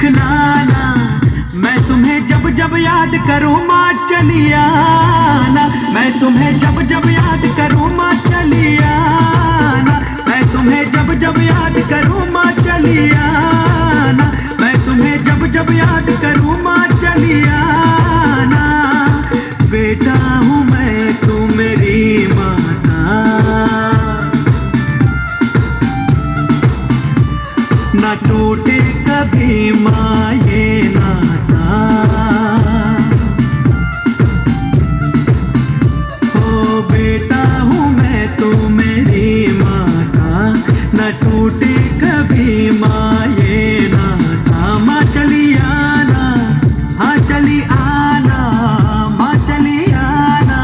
दिखलाना, मैं तुम्हें जब जब याद करूँ माँ चली आना, मैं तुम्हें जब जब याद करूँ माँ चली आना, मैं तुम्हें जब जब याद करूँ माँ चली आना, मैं तुम्हें जब जब याद करूँ माँ चली आना। बेटा हूँ मैं तू मेरी माता, ना टूटे कभी माँ ये नाता। हो बेटा हूँ मैं तू मेरी माता, ना टूटे कभी माँ ये नाता। माँ चली आना, हाँ चली आना, माँ चली आना,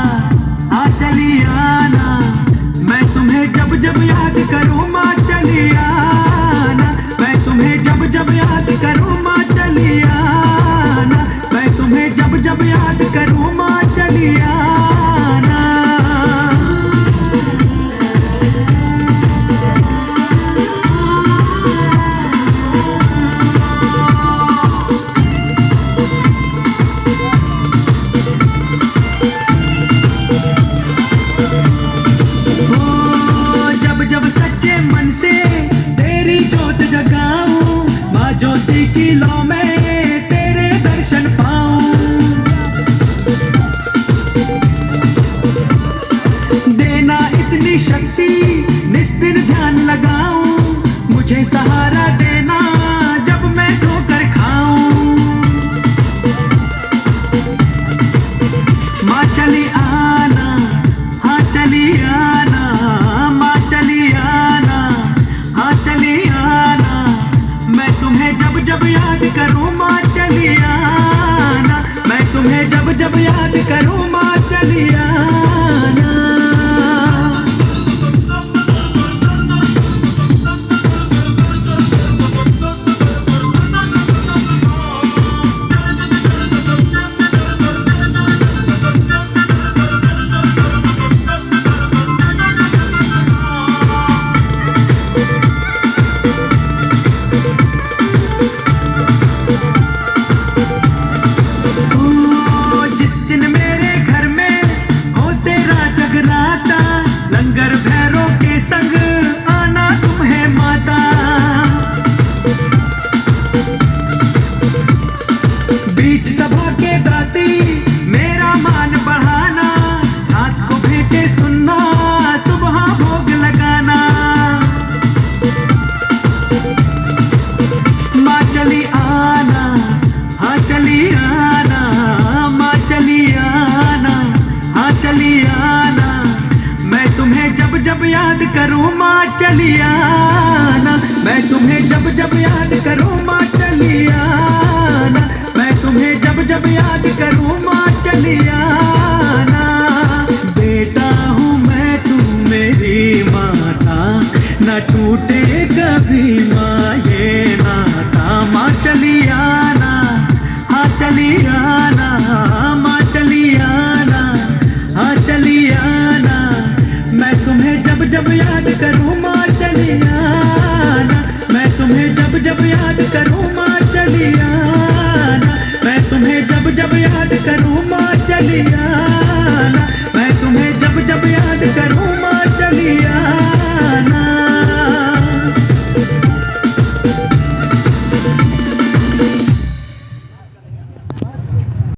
हाँ चली आना, मैं तुम्हें जब जब याद करूँ माँ चली आना, मैं तुम्हें जब जब याद करूँ माँ चली आना, मैं तुम्हें जब जब याद करूँ माँ चली आना। ओ जब जब सच्चे मन से तेरी जोत जगाऊं, माँ ज्योति की लौ में तेरे दर्शन पाऊं। देना इतनी शक्ति निस दिन ध्यान लगाऊं, मुझे सहारा देना जब मैं ठोकर खाऊं। माँ चली आना, हाँ चली आना, माँ चली आना, हाँ चली आना, मैं तुम्हें जब जब याद करूँ माँ चली आना, मैं तुम्हें जब जब याद करूँ माँ चली आना। जिस दिन मेरे घर में हो तेरा जगराता, लंगर भैरों के संग आना तुम्हें माता। बीच सभा के दाती मेरा मान बढ़ाना, रात को भेंटे सुनना सुबह भोग लगाना। माँ चली आना, हाँ चली आना, माँ चली आना, हाँ चली आना, मैं तुम्हें जब जब याद करूँ माँ चली आना, मैं तुम्हें जब जब याद करूँ माँ चली आना, मैं तुम्हें जब जब याद करूँ माँ चली आना। बेटा हूँ मैं तू मेरी माता, न टूटे कभी माँ ये नाता। माँ चली आना, हाँ चली आना, माँ चली आना, हाँ चली आना, मैं तुम्हें जब जब याद करूँ माँ चली आना।